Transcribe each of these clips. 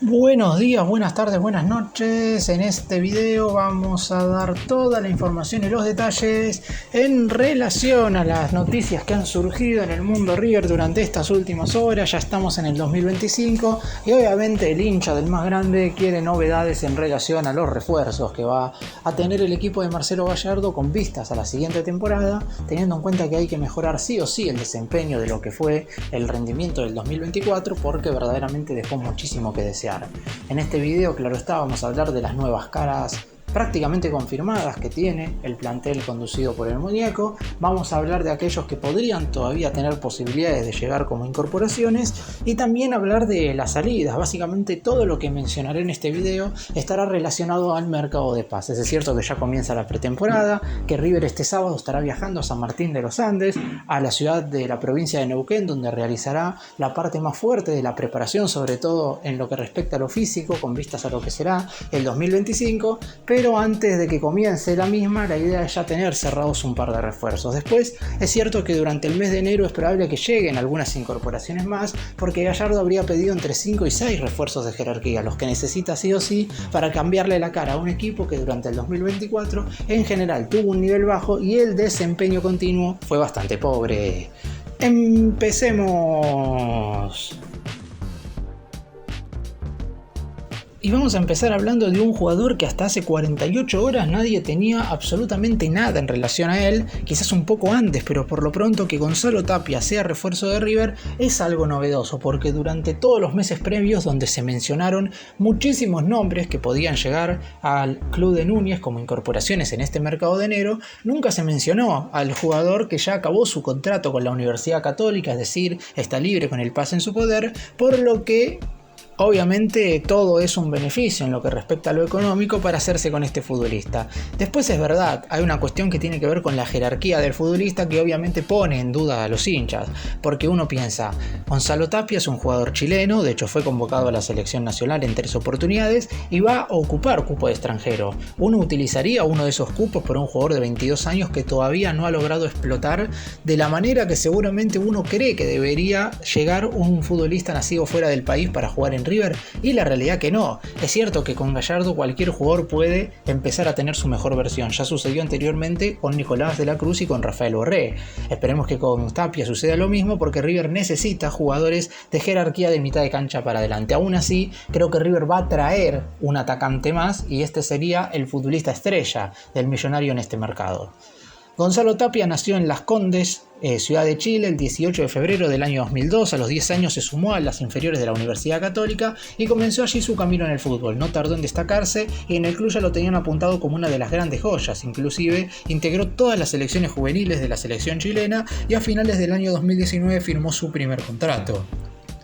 Buenos días, buenas tardes, buenas noches. En este video vamos a dar toda la información y los detalles en relación a las noticias que han surgido en el mundo River durante estas últimas horas. Ya estamos en el 2025 y obviamente el hincha del más grande quiere novedades en relación a los refuerzos que va a tener el equipo de Marcelo Gallardo con vistas a la siguiente temporada, teniendo en cuenta que hay que mejorar sí o sí el desempeño de lo que fue el rendimiento del 2024 porque verdaderamente dejó muchísimo que desear. En este video, claro está, vamos a hablar de las nuevas caras prácticamente confirmadas que tiene el plantel conducido por el muñeco. Vamos a hablar de aquellos que podrían todavía tener posibilidades de llegar como incorporaciones y también hablar de las salidas. Básicamente todo lo que mencionaré en este video estará relacionado al mercado de pases. Es cierto que ya comienza la pretemporada, que River este sábado estará viajando a San Martín de los Andes, a la ciudad de la provincia de Neuquén, donde realizará la parte más fuerte de la preparación, sobre todo en lo que respecta a lo físico, con vistas a lo que será el 2025, pero antes de que comience la misma, la idea es ya tener cerrados un par de refuerzos. Después, es cierto que durante el mes de enero es probable que lleguen algunas incorporaciones más, porque Gallardo habría pedido entre 5 y 6 refuerzos de jerarquía, los que necesita sí o sí para cambiarle la cara a un equipo que durante el 2024 en general tuvo un nivel bajo y el desempeño continuo fue bastante pobre. Empecemos. Y vamos a empezar hablando de un jugador que hasta hace 48 horas nadie tenía absolutamente nada en relación a él, quizás un poco antes, pero por lo pronto que Gonzalo Tapia sea refuerzo de River es algo novedoso, porque durante todos los meses previos donde se mencionaron muchísimos nombres que podían llegar al club de Núñez como incorporaciones en este mercado de enero, nunca se mencionó al jugador que ya acabó su contrato con la Universidad Católica, es decir, está libre con el pase en su poder, por lo que obviamente todo es un beneficio en lo que respecta a lo económico para hacerse con este futbolista. Después es verdad, hay una cuestión que tiene que ver con la jerarquía del futbolista que obviamente pone en duda a los hinchas, porque uno piensa, Gonzalo Tapia es un jugador chileno, de hecho fue convocado a la selección nacional en 3 oportunidades y va a ocupar cupo de extranjero. Uno utilizaría uno de esos cupos por un jugador de 22 años que todavía no ha logrado explotar de la manera que seguramente uno cree que debería llegar un futbolista nacido fuera del país para jugar en River, y la realidad que no. Es cierto que con Gallardo cualquier jugador puede empezar a tener su mejor versión. Ya sucedió anteriormente con Nicolás de la Cruz y con Rafael Borré. Esperemos que con Tapia suceda lo mismo, porque River necesita jugadores de jerarquía de mitad de cancha para adelante. Aún así, creo que River va a traer un atacante más y este sería el futbolista estrella del Millonario en este mercado. Gonzalo Tapia nació en Las Condes, ciudad de Chile, el 18 de febrero del año 2002. A los 10 años se sumó a las inferiores de la Universidad Católica y comenzó allí su camino en el fútbol. No tardó en destacarse y en el club ya lo tenían apuntado como una de las grandes joyas. Inclusive integró todas las selecciones juveniles de la selección chilena y a finales del año 2019 firmó su primer contrato.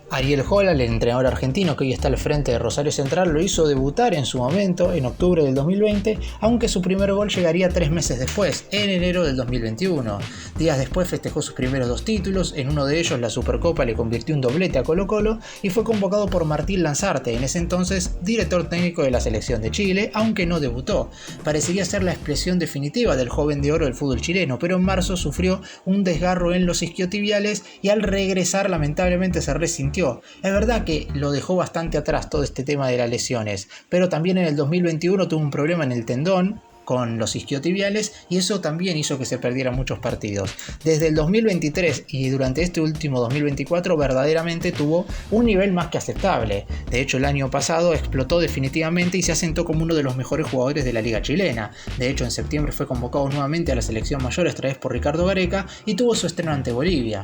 Ariel Holland, el entrenador argentino que hoy está al frente de Rosario Central, lo hizo debutar en su momento, en octubre del 2020, aunque su primer gol llegaría 3 meses después, en enero del 2021. Días después festejó sus primeros 2 títulos, en uno de ellos la Supercopa le convirtió un doblete a Colo-Colo y fue convocado por Martín Lanzarte, en ese entonces director técnico de la selección de Chile, aunque no debutó. Parecería ser la expresión definitiva del joven de oro del fútbol chileno, pero en marzo sufrió un desgarro en los isquiotibiales y al regresar lamentablemente se resintió. Es verdad que lo dejó bastante atrás todo este tema de las lesiones, pero también en el 2021 tuvo un problema en el tendón con los isquiotibiales y eso también hizo que se perdieran muchos partidos. Desde el 2023 y durante este último 2024 verdaderamente tuvo un nivel más que aceptable. De hecho, el año pasado explotó definitivamente y se asentó como uno de los mejores jugadores de la liga chilena. De hecho, en septiembre fue convocado nuevamente a la selección mayor, esta vez por Ricardo Gareca, y tuvo su estreno ante Bolivia.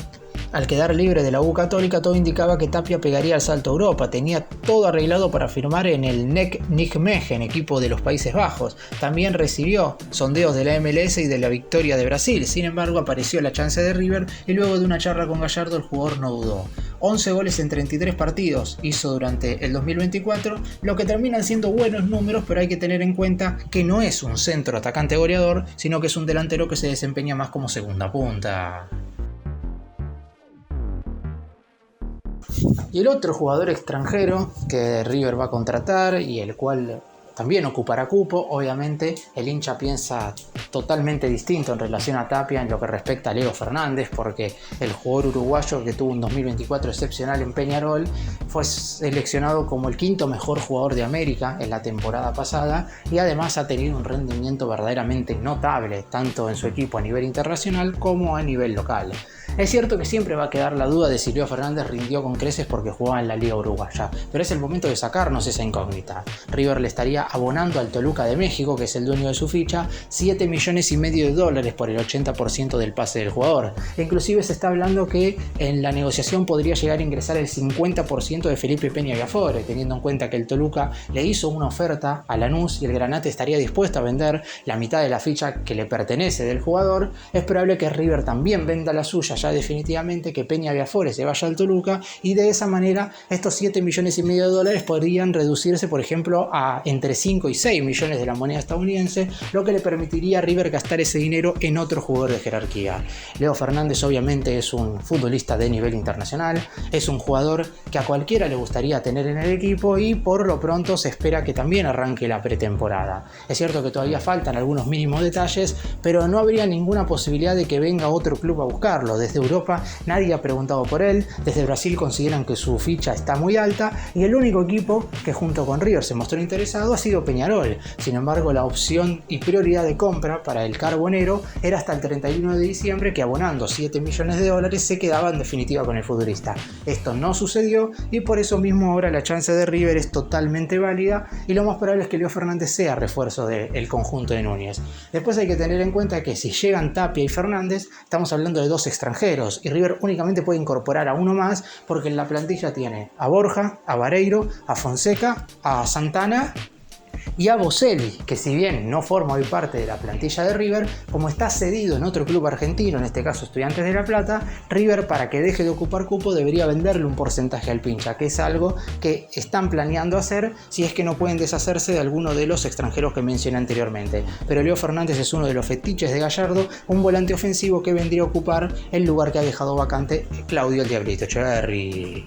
Al quedar libre de la U Católica, todo indicaba que Tapia pegaría el salto a Europa. Tenía todo arreglado para firmar en el NEC Nijmegen, equipo de los Países Bajos. También recibió sondeos de la MLS y de la Victoria de Brasil. Sin embargo, apareció la chance de River y luego de una charla con Gallardo el jugador no dudó. 11 goles en 33 partidos hizo durante el 2024, lo que terminan siendo buenos números, pero hay que tener en cuenta que no es un centro atacante goleador, sino que es un delantero que se desempeña más como segunda punta. Y el otro jugador extranjero que River va a contratar y el cual también ocupará cupo. Obviamente el hincha piensa totalmente distinto en relación a Tapia en lo que respecta a Leo Fernández, porque el jugador uruguayo, que tuvo un 2024 excepcional en Peñarol, fue seleccionado como el quinto mejor jugador de América en la temporada pasada y además ha tenido un rendimiento verdaderamente notable tanto en su equipo a nivel internacional como a nivel local. Es cierto que siempre va a quedar la duda de si Leo Fernández rindió con creces porque jugaba en la Liga Uruguaya, pero es el momento de sacarnos esa incógnita. River le estaría abonando al Toluca de México, que es el dueño de su ficha, $7,5 millones por el 80% del pase del jugador. E inclusive se está hablando que en la negociación podría llegar a ingresar el 50% de Felipe Peña Viafore, teniendo en cuenta que el Toluca le hizo una oferta a Lanús y el Granate estaría dispuesto a vender la mitad de la ficha que le pertenece del jugador. Es probable que River también venda la suya ya definitivamente, que Peña Viafore se vaya al Toluca, y de esa manera estos $7,5 millones podrían reducirse, por ejemplo, a entre 5 y 6 millones de la moneda estadounidense, lo que le permitiría a River gastar ese dinero en otro jugador de jerarquía. Leo Fernández obviamente es un futbolista de nivel internacional, es un jugador que a cualquiera le gustaría tener en el equipo y por lo pronto se espera que también arranque la pretemporada. Es cierto que todavía faltan algunos mínimos detalles, pero no habría ninguna posibilidad de que venga otro club a buscarlo. Desde Europa nadie ha preguntado por él, desde Brasil consideran que su ficha está muy alta y el único equipo que junto con River se mostró interesado ha sido Peñarol. Sin embargo, la opción y prioridad de compra para el carbonero era hasta el 31 de diciembre, que abonando $7 millones se quedaba en definitiva con el futbolista. Esto no sucedió y por eso mismo ahora la chance de River es totalmente válida y lo más probable es que Leo Fernández sea refuerzo del conjunto de Núñez. Después hay que tener en cuenta que si llegan Tapia y Fernández, estamos hablando de dos extranjeros y River únicamente puede incorporar a uno más porque en la plantilla tiene a Borja, a Vareiro, a Fonseca, a Santana y a Boselli, que si bien no forma hoy parte de la plantilla de River, como está cedido en otro club argentino, en este caso Estudiantes de La Plata, River, para que deje de ocupar cupo, debería venderle un porcentaje al pincha, que es algo que están planeando hacer si es que no pueden deshacerse de alguno de los extranjeros que mencioné anteriormente. Pero Leo Fernández es uno de los fetiches de Gallardo, un volante ofensivo que vendría a ocupar el lugar que ha dejado vacante Claudio el Diablito Echeverri.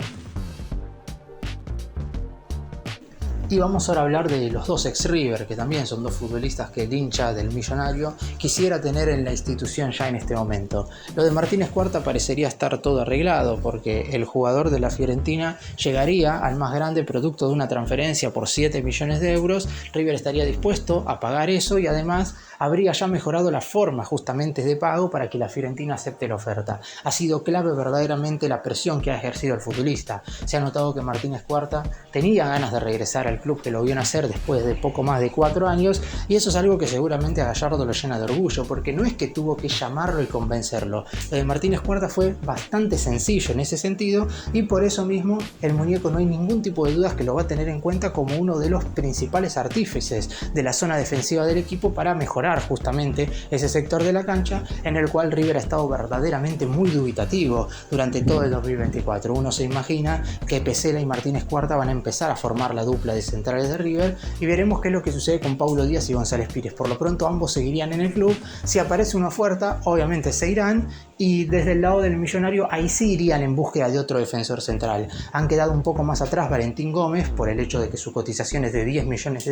Y vamos ahora a hablar de los dos ex-River, que también son dos futbolistas que el hincha del Millonario quisiera tener en la institución ya en este momento. Lo de Martínez Cuarta parecería estar todo arreglado, porque el jugador de la Fiorentina llegaría al más grande producto de una transferencia por 7 millones de euros. River estaría dispuesto a pagar eso y además habría ya mejorado la forma justamente de pago para que la Fiorentina acepte la oferta. Ha sido clave verdaderamente la presión que ha ejercido el futbolista. Se ha notado que Martínez Cuarta tenía ganas de regresar al club que lo vio nacer después de poco más de 4 años y eso es algo que seguramente a Gallardo lo llena de orgullo, porque no es que tuvo que llamarlo y convencerlo. Lo de Martínez Cuarta fue bastante sencillo en ese sentido y por eso mismo el muñeco no hay ningún tipo de dudas que lo va a tener en cuenta como uno de los principales artífices de la zona defensiva del equipo para mejorar justamente ese sector de la cancha en el cual River ha estado verdaderamente muy dubitativo durante todo el 2024. Uno se imagina que Pesela y Martínez Cuarta van a empezar a formar la dupla de centrales de River y veremos qué es lo que sucede con Paulo Díaz y González Pires. Por lo pronto ambos seguirían en el club. Si aparece una oferta, obviamente se irán y desde el lado del Millonario ahí sí irían en búsqueda de otro defensor central. Han quedado un poco más atrás Valentín Gómez por el hecho de que su cotización es de $10 millones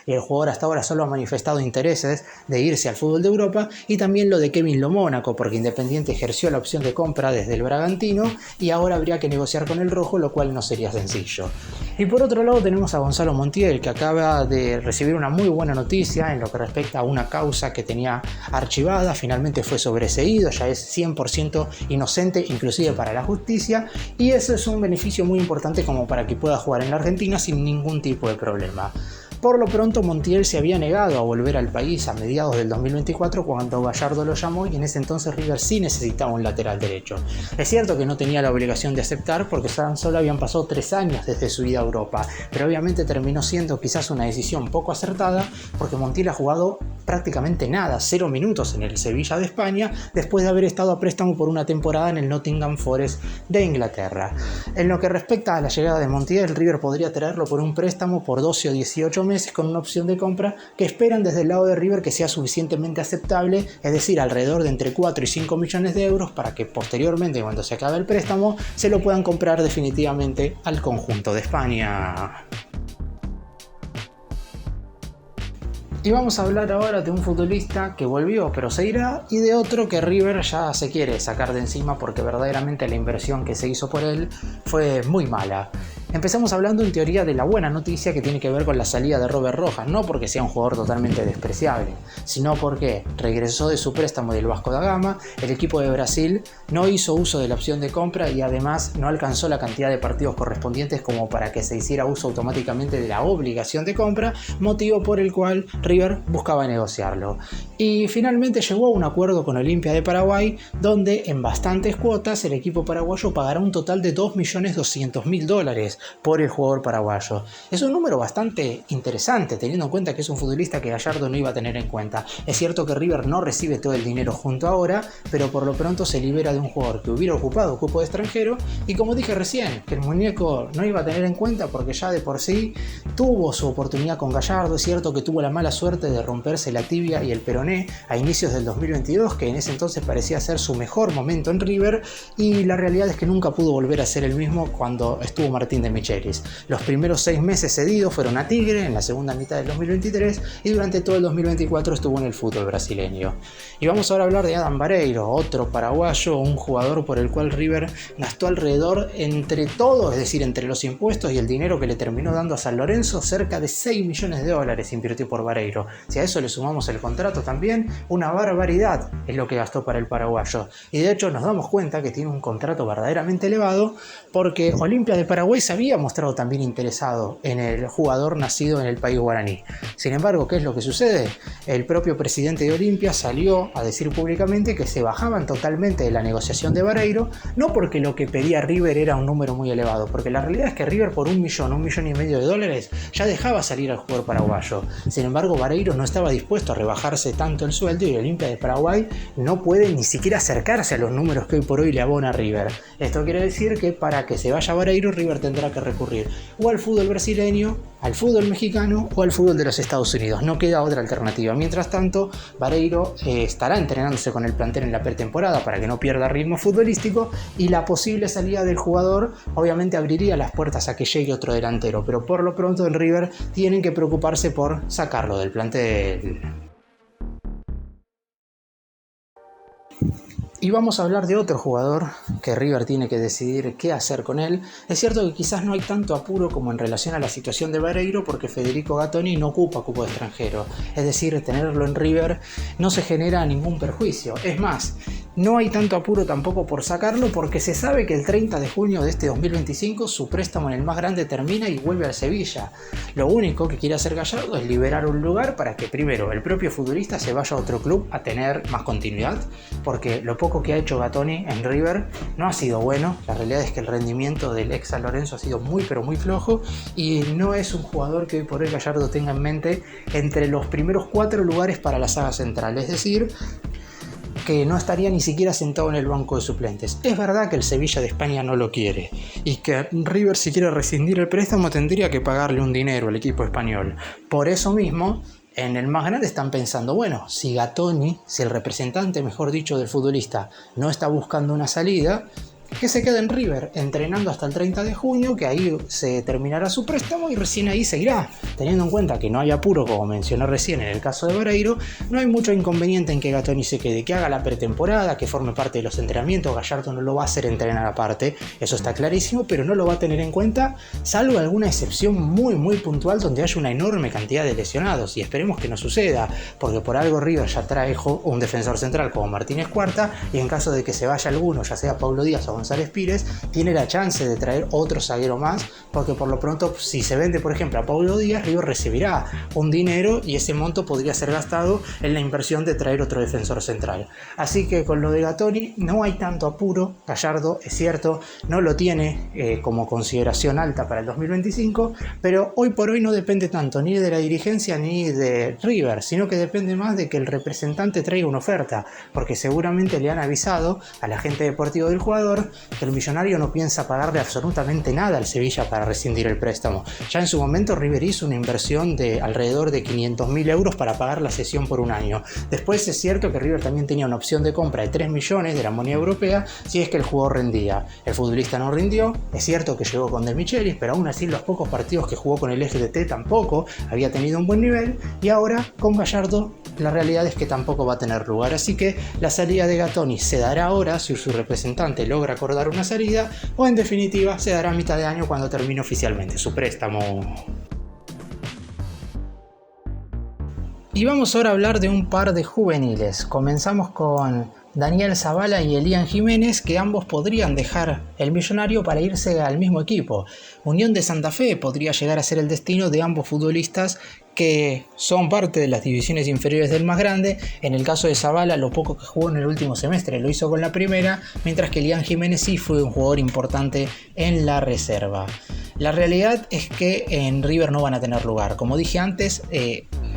y el jugador hasta ahora solo ha manifestado intereses de irse al fútbol de Europa, y también lo de Kevin Lo Mónaco, porque Independiente ejerció la opción de compra desde el Bragantino y ahora habría que negociar con el rojo, lo cual no sería sencillo. Y por otro lado tenemos a Gonzalo Montiel, que acaba de recibir una muy buena noticia en lo que respecta a una causa que tenía archivada. Finalmente fue sobreseído, ya es 100% inocente inclusive para la justicia, y eso es un beneficio muy importante como para que pueda jugar en la Argentina sin ningún tipo de problema. Por lo pronto, Montiel se había negado a volver al país a mediados del 2024 cuando Gallardo lo llamó y en ese entonces River sí necesitaba un lateral derecho. Es cierto que no tenía la obligación de aceptar porque tan solo habían pasado 3 años desde su ida a Europa, pero obviamente terminó siendo quizás una decisión poco acertada porque Montiel ha jugado prácticamente nada, 0 minutos en el Sevilla de España, después de haber estado a préstamo por una temporada en el Nottingham Forest de Inglaterra. En lo que respecta a la llegada de Montiel, River podría traerlo por un préstamo por 12 o 18 meses con una opción de compra que esperan desde el lado de River que sea suficientemente aceptable, es decir, alrededor de entre 4 y 5 millones de euros para que posteriormente, cuando se acabe el préstamo, se lo puedan comprar definitivamente al conjunto de España. Y vamos a hablar ahora de un futbolista que volvió pero se irá, y de otro que River ya se quiere sacar de encima porque verdaderamente la inversión que se hizo por él fue muy mala. Empezamos hablando en teoría de la buena noticia que tiene que ver con la salida de Robert Rojas, no porque sea un jugador totalmente despreciable, sino porque regresó de su préstamo del Vasco da Gama, el equipo de Brasil no hizo uso de la opción de compra y además no alcanzó la cantidad de partidos correspondientes como para que se hiciera uso automáticamente de la obligación de compra, motivo por el cual River buscaba negociarlo. Y finalmente llegó a un acuerdo con Olimpia de Paraguay, donde en bastantes cuotas el equipo paraguayo pagará un total de $2.200.000 por el jugador paraguayo. Es un número bastante interesante teniendo en cuenta que es un futbolista que Gallardo no iba a tener en cuenta. Es cierto que River no recibe todo el dinero junto ahora, pero por lo pronto se libera de un jugador que hubiera ocupado cupo de extranjero y, como dije recién, que el muñeco no iba a tener en cuenta porque ya de por sí tuvo su oportunidad con Gallardo. Es cierto que tuvo la mala suerte de romperse la tibia y el peroné a inicios del 2022, que en ese entonces parecía ser su mejor momento en River, y la realidad es que nunca pudo volver a ser el mismo cuando estuvo Martín de Michelis. Los primeros 6 meses cedidos fueron a Tigre en la segunda mitad del 2023 y durante todo el 2024 estuvo en el fútbol brasileño. Y vamos ahora a hablar de Adam Vareiro, otro paraguayo, un jugador por el cual River gastó alrededor, entre todo, es decir, entre los impuestos y el dinero que le terminó dando a San Lorenzo, cerca de $6 millones invirtió por Vareiro. Si a eso le sumamos el contrato también, una barbaridad es lo que gastó para el paraguayo. Y de hecho nos damos cuenta que tiene un contrato verdaderamente elevado porque Olimpia de Paraguay se había mostrado también interesado en el jugador nacido en el país guaraní. Sin embargo, ¿qué es lo que sucede? El propio presidente de Olimpia salió a decir públicamente que se bajaban totalmente de la negociación de Vareiro, no porque lo que pedía River era un número muy elevado, porque la realidad es que River por $1 millón y medio ya dejaba salir al jugador paraguayo. Sin embargo, Vareiro no estaba dispuesto a rebajarse tanto el sueldo y Olimpia de Paraguay no puede ni siquiera acercarse a los números que hoy por hoy le abona River. Esto quiere decir que para que se vaya Vareiro, River tendrá que recurrir o al fútbol brasileño, al fútbol mexicano o al fútbol de los Estados Unidos. No queda otra alternativa. Mientras tanto, Vareiro estará entrenándose con el plantel en la pretemporada para que no pierda ritmo futbolístico, y la posible salida del jugador obviamente abriría las puertas a que llegue otro delantero, pero por lo pronto en River tienen que preocuparse por sacarlo del plantel. Y vamos a hablar de otro jugador que River tiene que decidir qué hacer con él. Es cierto que quizás no hay tanto apuro como en relación a la situación de Vareiro, porque Federico Gattoni no ocupa cupo de extranjero. Es decir, tenerlo en River no se genera ningún perjuicio. Es más, no hay tanto apuro tampoco por sacarlo, porque se sabe que el 30 de junio de este 2025 su préstamo en el más grande termina y vuelve al Sevilla. Lo único que quiere hacer Gallardo es liberar un lugar para que primero el propio futbolista se vaya a otro club a tener más continuidad, porque lo poco que ha hecho Gattoni en River no ha sido bueno. La realidad es que el rendimiento del ex San Lorenzo ha sido muy pero muy flojo, y no es un jugador que hoy por hoy Gallardo tenga en mente entre los primeros 4 lugares para la saga central, es decir, que no estaría ni siquiera sentado en el banco de suplentes. Es verdad que el Sevilla de España no lo quiere y que River, si quiere rescindir el préstamo, tendría que pagarle un dinero al equipo español. Por eso mismo, en el más grande están pensando, bueno, si Gattoni, si el representante, mejor dicho, del futbolista no está buscando una salida, que se quede en River entrenando hasta el 30 de junio, que ahí se terminará su préstamo y recién ahí se irá. Teniendo en cuenta que no hay apuro, como mencioné recién en el caso de Vareiro, no hay mucho inconveniente en que Gattoni se quede, que haga la pretemporada, que forme parte de los entrenamientos. Gallardo no lo va a hacer entrenar aparte, eso está clarísimo, pero no lo va a tener en cuenta, salvo alguna excepción muy muy puntual donde haya una enorme cantidad de lesionados, y esperemos que no suceda, porque por algo River ya trajo un defensor central como Martínez Cuarta, y en caso de que se vaya alguno, ya sea Paulo Díaz o González Pires, tiene la chance de traer otro zaguero más, porque por lo pronto, si se vende por ejemplo a Paulo Díaz, River recibirá un dinero y ese monto podría ser gastado en la inversión de traer otro defensor central. Así que con lo de Gattoni no hay tanto apuro. Gallardo, es cierto, no lo tiene como consideración alta para el 2025, pero hoy por hoy no depende tanto ni de la dirigencia ni de River, sino que depende más de que el representante traiga una oferta, porque seguramente le han avisado al agente deportivo del jugador que el Millonario no piensa pagarle absolutamente nada al Sevilla para rescindir el préstamo. Ya en su momento River hizo una inversión de alrededor de 500.000 euros para pagar la cesión por un año. Después es cierto que River también tenía una opción de compra de 3 millones de la moneda europea si es que el jugador rendía. El futbolista no rindió, es cierto que llegó con De Michelis, pero aún así los pocos partidos que jugó con el FDT tampoco había tenido un buen nivel, y ahora con Gallardo la realidad es que tampoco va a tener lugar, así que la salida de Gattoni se dará ahora si su representante logra acordar una salida, o en definitiva se dará a mitad de año cuando termine oficialmente su préstamo. Y vamos ahora a hablar de un par de juveniles. Comenzamos con Daniel Zavala y Elian Jiménez, que ambos podrían dejar el Millonario para irse al mismo equipo. Unión de Santa Fe podría llegar a ser el destino de ambos futbolistas, que son parte de las divisiones inferiores del más grande. En el caso de Zavala, lo poco que jugó en el último semestre lo hizo con la primera, mientras que Elian Jiménez sí fue un jugador importante en la reserva. La realidad es que en River no van a tener lugar. Como dije antes,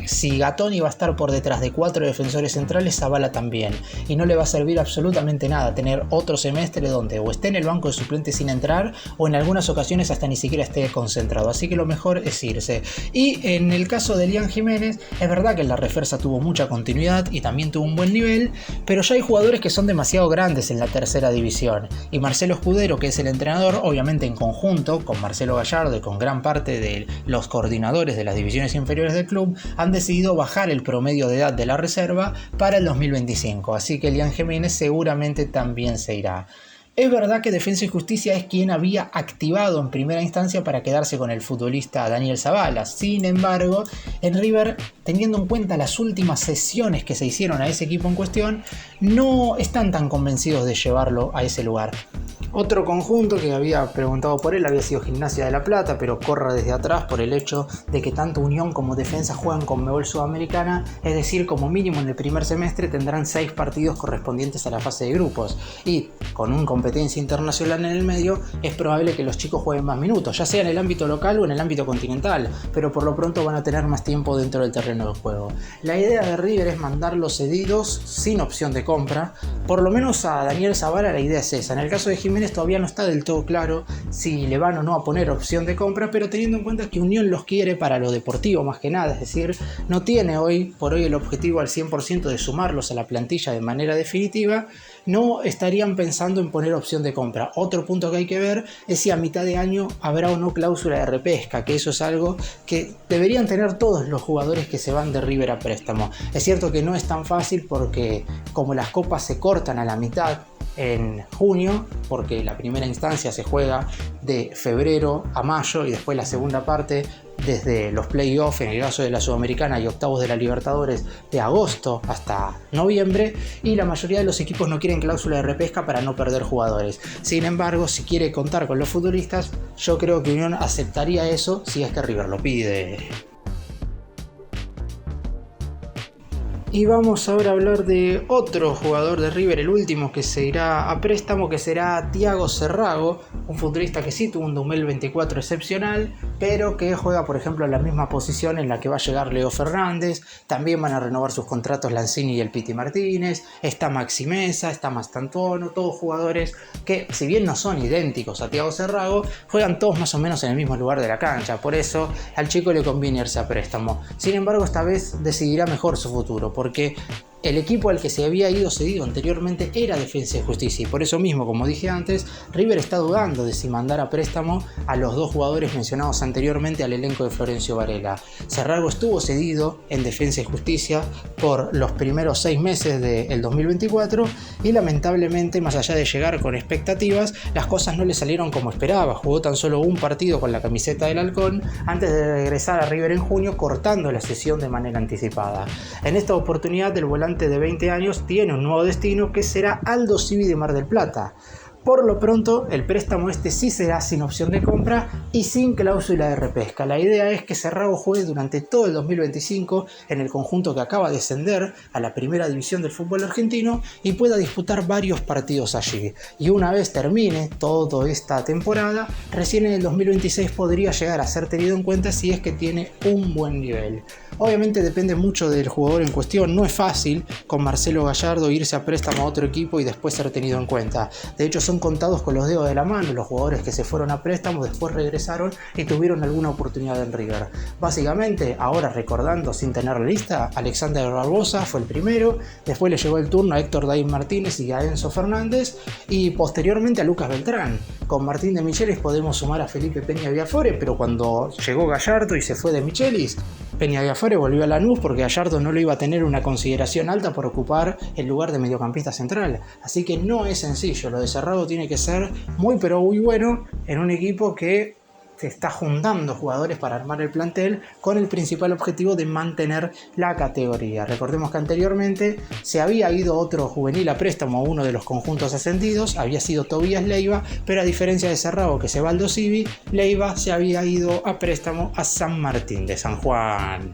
si Gattoni va a estar por detrás de 4 defensores centrales, Zavala también. Y no le va a servir absolutamente nada tener otro semestre donde o esté en el banco de suplentes sin entrar, o en algunas ocasiones hasta ni siquiera esté concentrado. Así que lo mejor es irse. Y en el caso de Elian Jiménez, es verdad que en la refuerza tuvo mucha continuidad y también tuvo un buen nivel, pero ya hay jugadores que son demasiado grandes en la tercera división. Y Marcelo Escudero, que es el entrenador, obviamente en conjunto con Marcelo Gallardo y con gran parte de los coordinadores de las divisiones inferiores del club, han decidido bajar el promedio de edad de la reserva para el 2025, así que Elian Jiménez seguramente también se irá. Es verdad que Defensa y Justicia es quien había activado en primera instancia para quedarse con el futbolista Daniel Zavala. Sin embargo, en River, teniendo en cuenta las últimas sesiones que se hicieron a ese equipo en cuestión, no están tan convencidos de llevarlo a ese lugar. Otro conjunto que había preguntado por él había sido Gimnasia de La Plata, pero corre desde atrás por el hecho de que tanto Unión como Defensa juegan con Conmebol Sudamericana, es decir, como mínimo en el primer semestre tendrán 6 partidos correspondientes a la fase de grupos, y con una competencia internacional en el medio es probable que los chicos jueguen más minutos, ya sea en el ámbito local o en el ámbito continental, pero por lo pronto van a tener más tiempo dentro del terreno de juego. La idea de River es mandarlos cedidos sin opción de compra. Por lo menos a Daniel Zavala la idea es esa. En el caso de Jiménez todavía no está del todo claro si le van o no a poner opción de compra, pero teniendo en cuenta que Unión los quiere para lo deportivo más que nada, es decir, no tiene hoy por hoy el objetivo al 100% de sumarlos a la plantilla de manera definitiva, no estarían pensando en poner opción de compra. Otro punto que hay que ver es si a mitad de año habrá o no cláusula de repesca, que eso es algo que deberían tener todos los jugadores que se van de River a préstamo. Es cierto que no es tan fácil porque como las copas se cortan a la mitad en junio, porque la primera instancia se juega de febrero a mayo y después la segunda parte desde los playoffs, en el caso de la Sudamericana, y octavos de la Libertadores, de agosto hasta noviembre, y la mayoría de los equipos no quieren cláusula de repesca para no perder jugadores. Sin embargo, si quiere contar con los futbolistas, yo creo que Unión aceptaría eso si es que River lo pide. Y vamos ahora a hablar de otro jugador de River, el último que se irá a préstamo, que será Thiago Serrago, un futbolista que sí tuvo un 2024 excepcional, pero que juega por ejemplo en la misma posición en la que va a llegar Leo Fernández. También van a renovar sus contratos Lanzini y el Piti Martínez, está Maxi Mesa, está Mastantuono, todos jugadores que, si bien no son idénticos a Thiago Serrago, juegan todos más o menos en el mismo lugar de la cancha, por eso al chico le conviene irse a préstamo. Sin embargo, esta vez decidirá mejor su futuro, porque el equipo al que se había ido cedido anteriormente era Defensa y Justicia, y por eso mismo, como dije antes, River está dudando de si mandar a préstamo a los dos jugadores mencionados anteriormente al elenco de Florencio Varela. Serrago estuvo cedido en Defensa y Justicia por los primeros 6 meses del 2024 y lamentablemente, más allá de llegar con expectativas, las cosas no le salieron como esperaba. Jugó tan solo un partido con la camiseta del Halcón antes de regresar a River en junio, cortando la sesión de manera anticipada. En esta oportunidad, el volante de 20 años tiene un nuevo destino, que será Aldo Civi de Mar del Plata. Por lo pronto, el préstamo sí será sin opción de compra y sin cláusula de repesca. La idea es que Serrago juegue durante todo el 2025 en el conjunto que acaba de ascender a la primera división del fútbol argentino y pueda disputar varios partidos allí. Y una vez termine toda esta temporada, recién en el 2026 podría llegar a ser tenido en cuenta si es que tiene un buen nivel. Obviamente depende mucho del jugador en cuestión. No es fácil con Marcelo Gallardo irse a préstamo a otro equipo y después ser tenido en cuenta. De hecho, son son contados con los dedos de la mano. Los jugadores que se fueron a préstamo después regresaron y tuvieron alguna oportunidad en River. Básicamente, ahora recordando sin tener lista, Alexander Barbosa fue el primero, después le llegó el turno a Héctor David Martínez y a Enzo Fernández, y posteriormente a Lucas Beltrán. Con Martín de Michelis podemos sumar a Felipe Peña Viafore, pero cuando llegó Gallardo y se fue de Michelis, Peña Viafore volvió a Lanús porque Gallardo no lo iba a tener una consideración alta por ocupar el lugar de mediocampista central. Así que no es sencillo, lo de Cerrado tiene que ser muy pero muy bueno en un equipo que se está juntando jugadores para armar el plantel con el principal objetivo de mantener la categoría. Recordemos que anteriormente se había ido otro juvenil a préstamo a uno de los conjuntos ascendidos, había sido Tobías Leiva, pero a diferencia de Cerrado que se va al Aldo Civi, Leiva se había ido a préstamo a San Martín de San Juan.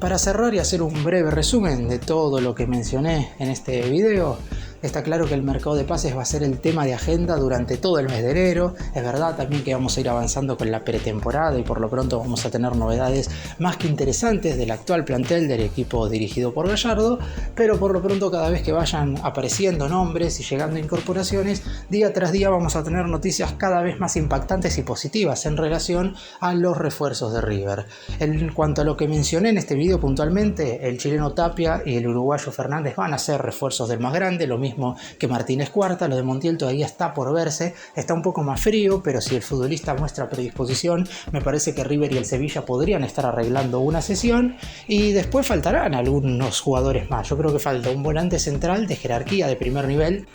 Para cerrar y hacer un breve resumen de todo lo que mencioné en este video, está claro que el mercado de pases va a ser el tema de agenda durante todo el mes de enero. Es verdad también que vamos a ir avanzando con la pretemporada y por lo pronto vamos a tener novedades más que interesantes del actual plantel del equipo dirigido por Gallardo, pero por lo pronto cada vez que vayan apareciendo nombres y llegando incorporaciones, día tras día vamos a tener noticias cada vez más impactantes y positivas en relación a los refuerzos de River. En cuanto a lo que mencioné en este video puntualmente, el chileno Tapia y el uruguayo Fernández van a ser refuerzos del más grande, lo mismo que Martínez Cuarta. Lo de Montiel todavía está por verse, está un poco más frío, pero si el futbolista muestra predisposición, me parece que River y el Sevilla podrían estar arreglando una sesión, y después faltarán algunos jugadores más. Yo creo que falta un volante central de jerarquía de primer nivel.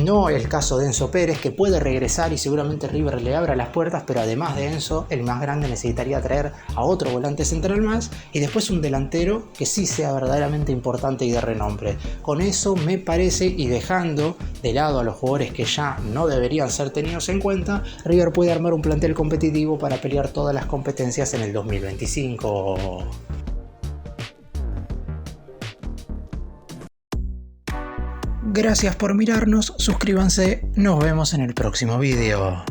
No el caso de Enzo Pérez, que puede regresar y seguramente River le abra las puertas, pero además de Enzo, el más grande necesitaría traer a otro volante central más y después un delantero que sí sea verdaderamente importante y de renombre. Con eso me parece, y dejando de lado a los jugadores que ya no deberían ser tenidos en cuenta, River puede armar un plantel competitivo para pelear todas las competencias en el 2025. Gracias por mirarnos, suscríbanse, nos vemos en el próximo video.